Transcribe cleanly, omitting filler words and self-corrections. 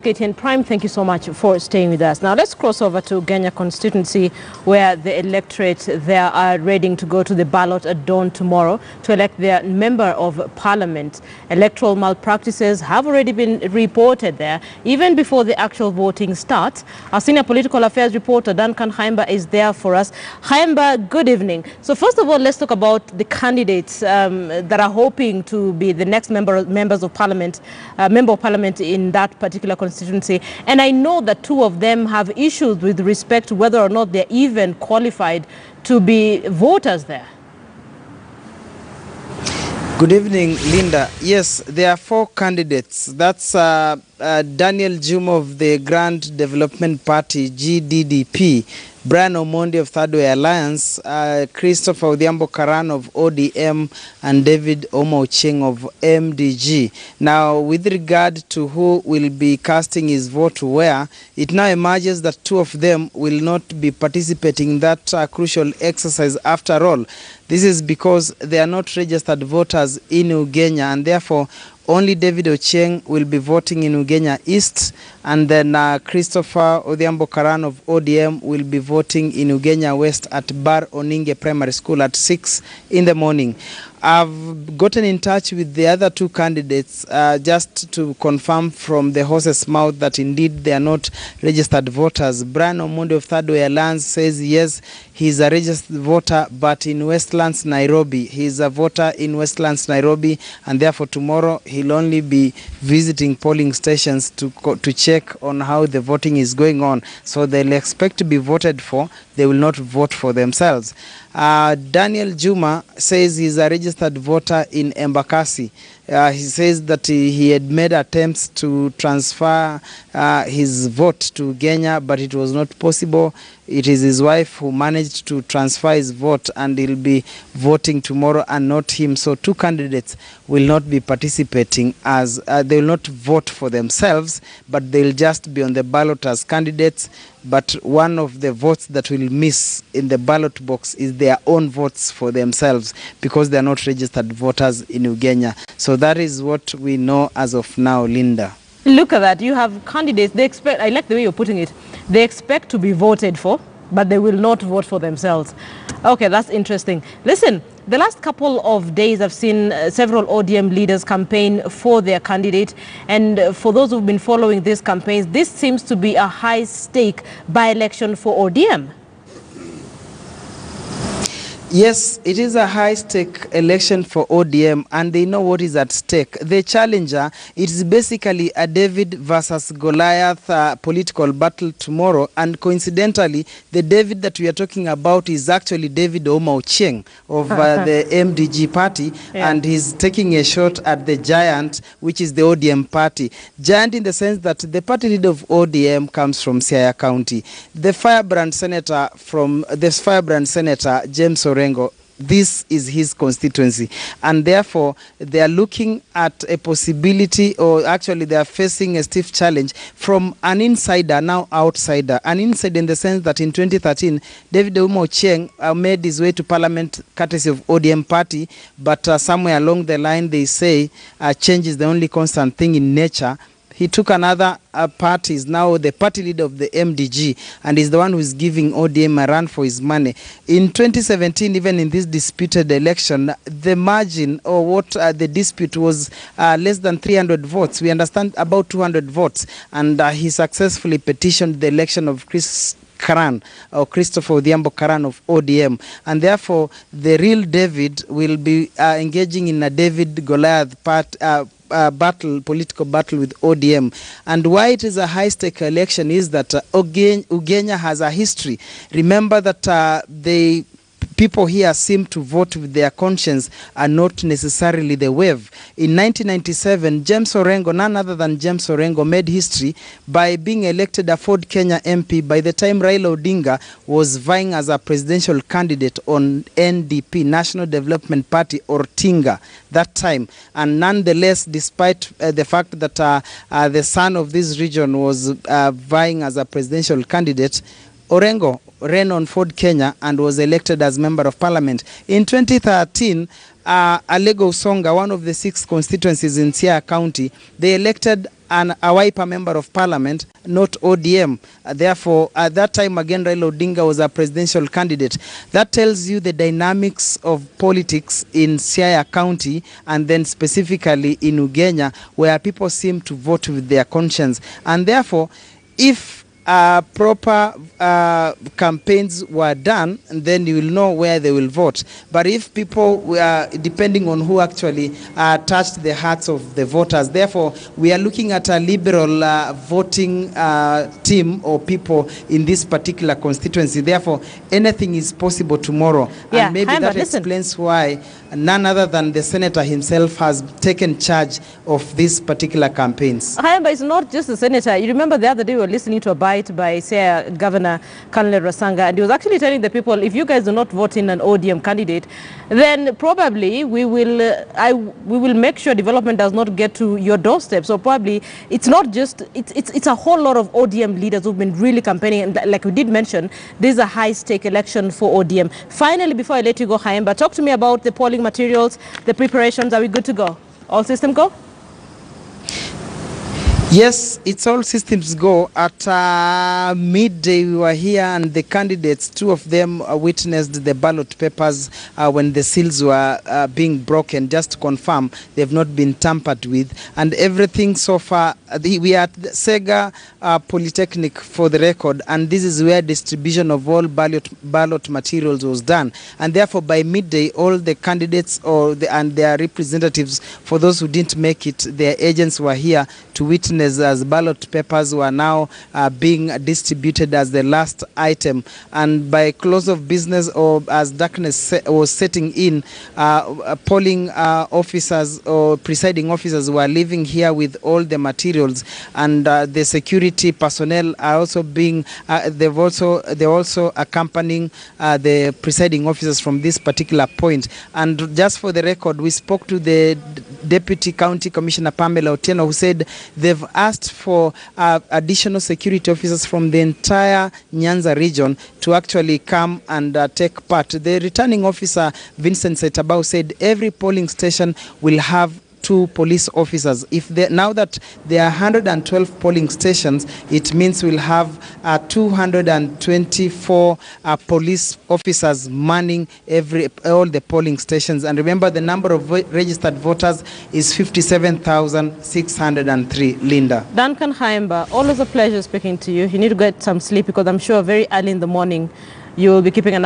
KTN Prime, thank you so much for staying with us. Now let's cross over to Ugenya constituency, where the electorate there are ready to go to the ballot at dawn tomorrow to elect their member of parliament. Electoral malpractices have already been reported there even before the actual voting starts. Our senior political affairs reporter Duncan Haimba is there for us. Haimba, good evening. So first of all, let's talk about the candidates that are hoping to be the next member of parliament in that particular constituency. And I know that two of them have issues with respect to whether or not they're even qualified to be voters there. Good evening, Linda. Yes, there are four candidates. That's Daniel Juma of the Grand Development Party, GDDP, Brian Omondi of Third Way Alliance, Christopher Odhiambo Karan of ODM, and David Omocheng of MDG. Now, with regard to who will be casting his vote where, it now emerges that two of them will not be participating in that crucial exercise after all. This is because they are not registered voters in Ugenya, and therefore only David Ocheng will be voting in Ugenya East, and then Christopher Odhiambo Karan of ODM will be voting in Ugenya West at Bar Oninge Primary School at 6 in the morning. I've gotten in touch with the other two candidates just to confirm from the horse's mouth that indeed they are not registered voters. Brian Omondi of Third Way Alliance says yes, he's a registered voter, but in Westlands, Nairobi. He's a voter in Westlands, Nairobi, and therefore tomorrow he'll only be visiting polling stations to check on how the voting is going on. So they'll expect to be voted for. They will not vote for themselves. Daniel Juma says he's a registered voter in Embakasi. He says that he had made attempts to transfer his vote to Ugenya, but it was not possible. It is his wife who managed to transfer his vote, and he'll be voting tomorrow and not him. So two candidates will not be participating as they will not vote for themselves, but they'll just be on the ballot as candidates. But one of the votes that will miss in the ballot box is their own votes for themselves, because they are not registered voters in Ugenya. So that is what we know as of now, Linda. Look at that. You have candidates. They expect, I like the way you're putting it, they expect to be voted for, but they will not vote for themselves. Okay, that's interesting. Listen, the last couple of days I've seen several ODM leaders campaign for their candidate. And for those who've been following these campaigns, this seems to be a high-stake by-election for ODM. Yes, it is a high-stake election for ODM, and they know what is at stake. The challenger, it is basically a David versus Goliath political battle tomorrow, and coincidentally, the David that we are talking about is actually David Omocheng of the MDG party, and he's taking a shot at the giant, which is the ODM party. Giant in the sense that the party leader of ODM comes from Siaya County. The firebrand senator James Orengo, this is his constituency, and therefore they are looking at a possibility, or actually they are facing a stiff challenge from an insider, now outsider. An insider in the sense that in 2013 David Omocheng made his way to parliament courtesy of ODM party, but somewhere along the line they say change is the only constant thing in nature. He took another party, is now the party leader of the MDG, and is the one who is giving ODM a run for his money. In 2017, even in this disputed election, the margin, or what the dispute was, less than 300 votes. We understand about 200 votes, and he successfully petitioned the election of Karan, or Christopher Odhiambo Karan of ODM, and therefore the real David will be engaging in a David Goliath political battle with ODM. And why it is a high-stake election is that Ugenya has a history. Remember that the people here seem to vote with their conscience and not necessarily the wave. In 1997, James Orengo, none other than James Orengo, made history by being elected a Ford Kenya MP by the time Raila Odinga was vying as a presidential candidate on NDP, National Development Party, or Tinga, that time. And nonetheless, despite the fact that the son of this region was vying as a presidential candidate, Orengo ran on Ford Kenya and was elected as Member of Parliament. In 2013, Alego Usonga, one of the 6 constituencies in Siaya County, they elected a Wiper member of parliament, not ODM. Therefore, at that time, again, Raila Odinga was a presidential candidate. That tells you the dynamics of politics in Siaya County, and then specifically in Ugenya, where people seem to vote with their conscience. And therefore, if proper campaigns were done, then you will know where they will vote. But if people, depending on who actually touched the hearts of the voters, therefore we are looking at a liberal voting team or people in this particular constituency. Therefore, anything is possible tomorrow. Yeah, and maybe that explains why none other than the senator himself has taken charge of these particular campaigns. But it's not just the senator. You remember the other day we were listening to a bite by, say, Governor Colonel Rasanga, and he was actually telling the people, if you guys do not vote in an ODM candidate, then probably we will make sure development does not get to your doorstep. So probably it's not just, it's a whole lot of ODM leaders who've been really campaigning, and like we did mention, this is a high-stake election for ODM. Finally, before I let you go, Haemba, talk to me about the polling materials, the preparations. Are we good to go? All system go? Yes, it's all systems go. At midday, we were here, and the candidates, two of them witnessed the ballot papers when the seals were being broken, just to confirm they've not been tampered with. And everything so far, we are at Sega Polytechnic, for the record, and this is where distribution of all ballot materials was done. And therefore, by midday, all the candidates and their representatives, for those who didn't make it, their agents were here to witness as ballot papers were now being distributed as the last item. And by close of business, or as darkness was setting in, polling officers or presiding officers were leaving here with all the materials, and the security personnel are also being they're also accompanying the presiding officers from this particular point. And just for the record, we spoke to the Deputy County Commissioner Pamela Otieno, who said they've asked for additional security officers from the entire Nyanza region to actually come and take part. The returning officer, Vincent Setabao, said every polling station will have 2 police officers. Now that there are 112 polling stations, it means we'll have 224 police officers manning all the polling stations. And remember, the number of registered voters is 57,603. Linda. Duncan Haemba, always a pleasure speaking to you. You need to get some sleep, because I'm sure very early in the morning you'll be keeping an eye